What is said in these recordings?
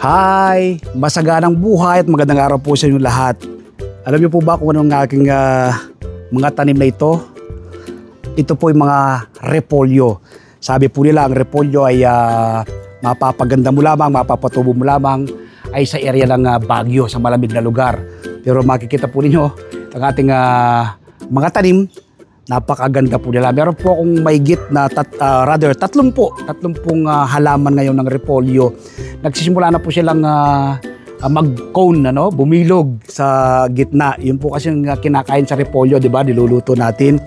Hi! Masaganang buhay at magandang araw po sa inyo lahat. Alam niyo po ba kung anong aking mga tanim na ito? Ito po yung mga repolyo. Sabi po nila ang repolyo ay mapapaganda mo lamang, mapapatubo mo lamang ay sa area ng Baguio, sa malamig na lugar. Pero makikita po ninyo ang ating mga tanim, napakaganda po nila. Meron po akong mahigit na tatlong halaman ngayon ng repolyo. Nagsisimula na po silang mag-cone, bumilog sa gitna. Yun po kasi yung kinakain sa repolyo, di ba? Niluluto natin.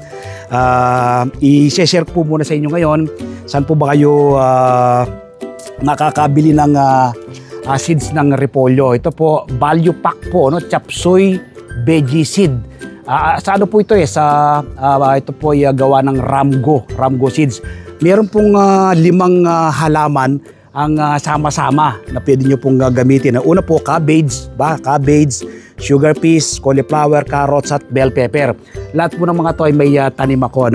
I-share po muna sa inyo ngayon. Saan po ba kayo nakakabili ng seeds ng repolyo? Ito po, value pack po, chop suey veggie seed. Sa ano po ito ito po ay gawa ng Ramgo seeds. Meron pong 5 halaman ang sama-sama na pwede nyo pong gamitin. Una po, cabbage, sugar peas, cauliflower, carrots at bell pepper. Lahat po ng mga to ay may tanim ako.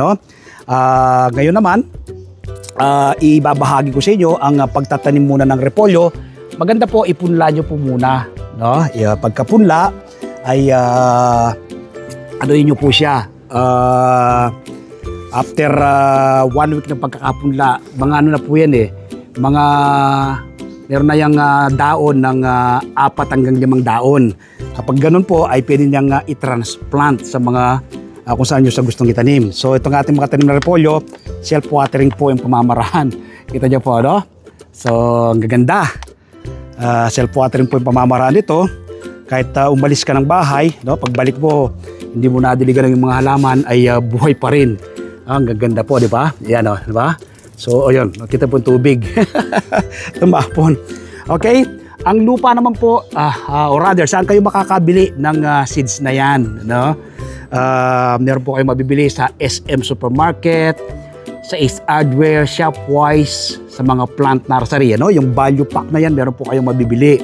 Ngayon naman, ibabahagi ko sa inyo ang pagtatanim muna ng repolyo. Maganda po, ipunla nyo po muna. Pagkapunla ay anuin nyo po siya. After 1 week ng pagkakapunla, mga ano na po yan meron na yung daon ng 4 hanggang 5 daon. Kapag ganun po ay pwede niyang i-transplant sa mga kung saan nyo sa gustong itanim. So itong ating mga tanim na repolyo, self-watering po yung pamamaraan. Kita nyo po, So ang gaganda. Self-watering po yung pamamaraan nito. Kahit umalis ka ng bahay, pagbalik mo, hindi mo nadiligan ng mga halaman ay buhay pa rin. Ang gaganda po, di ba? Yan, di ba? So, ayun, nakita po yung tubig. Tumapon. Okay? Ang lupa naman po, or rather, saan kayo makakabili ng seeds na yan? Meron po kayo mabibili sa SM Supermarket, sa Ace Hardware, Shopwise, sa mga plant nursery. Yung value pack na yan, meron po kayong mabibili.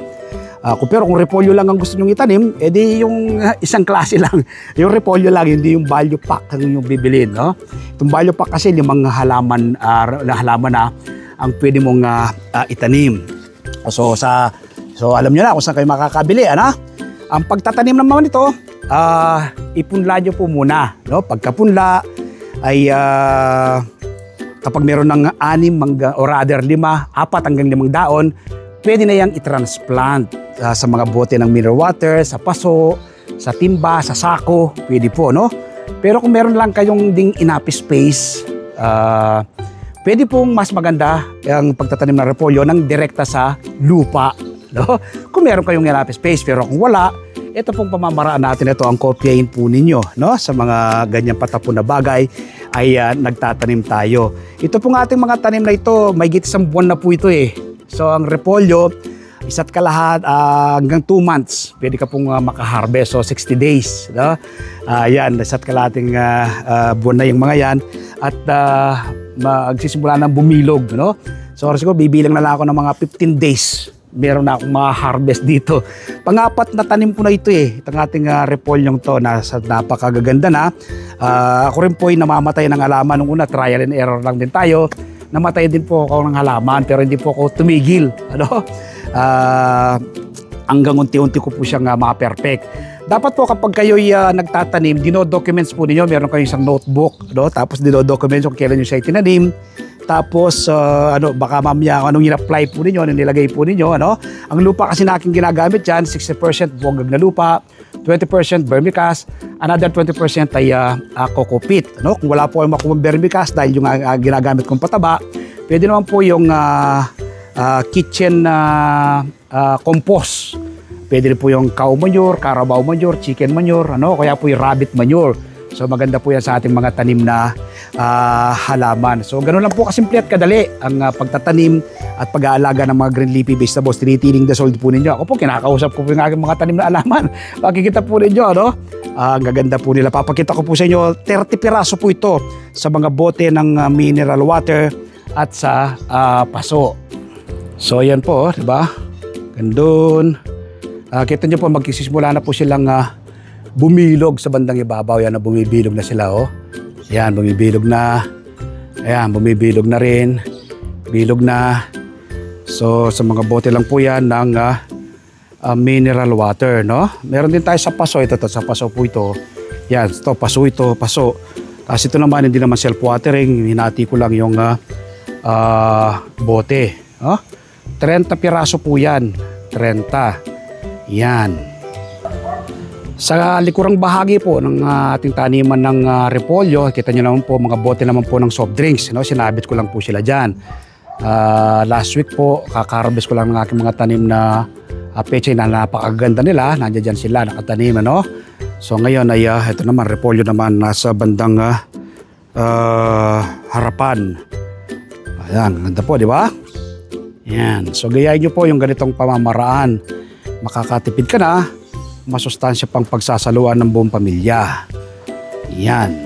Pero kung repolyo lang ang gusto nyo itanim, edi yung isang klase lang. Yung repolyo lang, hindi yung value pack ang yung bibilin. Itong value pack kasi yung mga halaman na ang pwede mong itanim. So alam nyo na kung saan kayo makakabili. Ang pagtatanim naman ito, ipunla nyo po muna. Pagkapunla ay kapag meron ng 6 or rather 4 hanggang 5 daon, pwede na yang i-transplant sa mga bote ng mineral water, sa paso, sa timba, sa sako, pwede po, Pero kung meron lang kayong ding enough space, pwede pong mas maganda ang pagtatanim ng repolyo ng direkta sa lupa, Kung meron kayong enough space, pero kung wala, ito pong pamamaraan natin, ito ang kopyahin po ninyo, Sa mga ganyang patapon na bagay ay nagtatanim tayo. Ito pong ating mga tanim na ito, may 1 buwan na po ito So ang repolyo, 1.5 hanggang 2 months, pwede ka pong makaharvest. So 60 days. Yan, 1.5 buwan na yung mga yan. At magsisimula ng bumilog. So siguro bibilang na lang ako ng mga 15 days. Meron na akong ma-harvest dito. Pang-4 na tanim ko na ito Itong ating repolyong to, napakagaganda na. Ako rin po ay namamatay ng halaman. Nung una, trial and error lang din tayo. Namatay din po ako ng halaman pero hindi po ako tumigil. Hanggang unti-unti ko po siyang ma-perfect. Dapat po kapag kayo'y nagtatanim, dino-documents po ninyo. Meron kayong isang notebook. Tapos dino-documents kung kailan nyo siya itinanim. Tapos baka mamaya anong in-apply po ninyo, anong nilagay po ninyo. Ang lupa kasi na aking ginagamit yan, 60% bogag na lupa, 20% vermicast, another 20% ay coco peat. Kung wala po yung makuha vermicast dahil yung ginagamit kong pataba, pwede naman po yung kitchen compost. Pwede rin po yung cow manure, carabao manure, chicken manure, kaya po yung rabbit manure. So maganda po yan sa ating mga tanim na halaman. So ganoon lang po kasimple at kadali ang pagtatanim at pag-aalaga ng mga green leafy vegetables. Tinitiling the soil po ninyo. Ako po, kinakausap ko po yung aking mga tanim na halaman. Makikita po ninyo, ang gaganda po nila. Papakita ko po sa inyo, 30 piraso po ito sa mga bote ng mineral water at sa paso. So yan po, diba? Gandun. Kita nyo po, magsisimula na po silang bumilog sa bandang ibabaw. Yan, bumibilog na sila, Yan, bumibilog na. Ayan, bumibilog na rin. Bilog na. So sa mga bote lang po yan ng mineral water, no? Meron din tayo sa paso. Ito sa paso po ito. Yan, ito paso ito, paso. Tapos ito naman hindi naman self-watering. Hinati ko lang yung bote. 30 piraso po yan. 30. Yan. Sa likurang bahagi po ng ating taniman ng repolyo, kita nyo naman po, mga bote naman po ng soft drinks. No? Sinabit ko lang po sila dyan. Last week po, kakarabis ko lang ng aking mga tanim na pechay na napakaganda nila. Nandiyan dyan sila, nakatanim. Ano? So ngayon ay ito naman, repolyo naman nasa bandang harapan. Ayan, ganda po, di ba? Yan. So gayahin nyo po yung ganitong pamamaraan. Makakatipid ka na, masustansya pang pagsasaluan ng buong pamilya. Yan.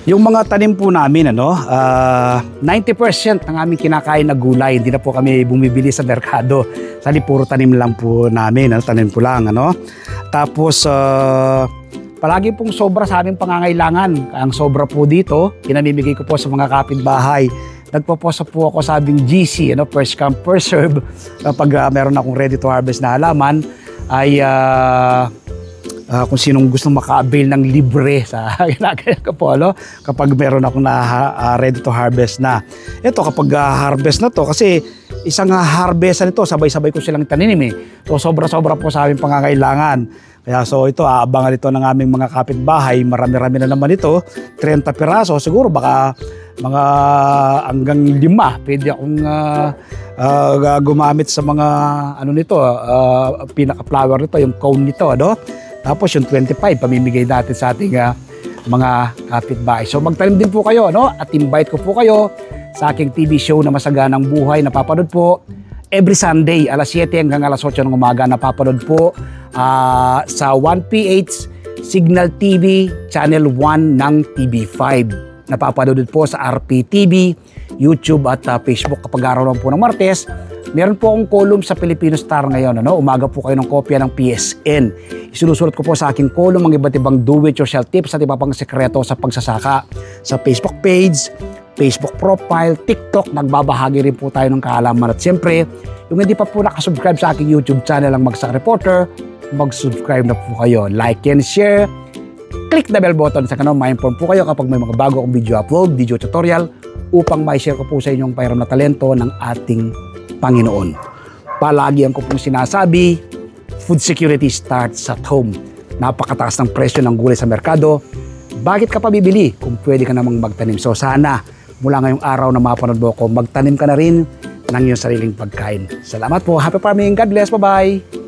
Yung mga tanim po namin, 90% ng aming kinakain na gulay. Hindi na po kami bumibili sa merkado. Sali puro tanim lang po namin, tanim po lang. Tapos, palagi pong sobra sa aming pangangailangan. Ang sobra po dito, pinamimigay ko po sa mga kapitbahay. Nagpo-post po ako sa aming GC, first come, first serve. Kapag meron akong ready to harvest na halaman, ay kung sinong gustong maka-avail ng libre sa ginagaya ko po, kapag meron akong ready to harvest na. Ito, kapag harvest na to, kasi isang harvestan nito, sabay-sabay ko silang taninim. So, sobra-sobra po sa aming pangangailangan. Kaya so ito, aabangan ito ng aming mga kapitbahay. Marami-rami na naman ito. 30 piraso. Siguro baka mga hanggang 5. Pwede akong gumamit sa mga pinaka-flower nito, yung cone nito. Tapos yung 25, pamimigay natin sa ating mga kapitbahay. So magtanim din po kayo, at invite ko po kayo sa aking TV show na Masaganang Buhay. Napapanood po every Sunday, alas 7 hanggang alas 8 ng umaga. Napapanood po sa 1PH Signal TV, Channel 1 ng TV5. Napapanood po sa RPTV, YouTube at Facebook. Kapag araw naman po ng Martes, meron po akong column sa Filipino Star ngayon. Umaga po kayo ng kopya ng PSN. Isinusulat ko po sa aking column ang iba't ibang do-it-yourself tips at iba pang sekreto sa pagsasaka. Sa Facebook page, Facebook profile, TikTok, nagbabahagi rin po tayo ng kaalaman. At siyempre, yung hindi pa po nakasubscribe sa aking YouTube channel ang Bagsak Reporter, mag-subscribe na po kayo. Like and share. Click the bell button sa kanal, ma-inform po kayo kapag may mga bago akong video upload, video tutorial, upang ma-share ko po sa inyong pairam na talento ng ating Panginoon. Palagi ang ko pong sinasabi, food security starts at home. Napakataas ng presyo ng gulay sa merkado. Bakit ka pa bibili kung pwede ka namang magtanim? So sana, mula ngayong araw na mapanood mo ko, magtanim ka na rin ng iyong sariling pagkain. Salamat po. Happy farming. God bless. Bye-bye.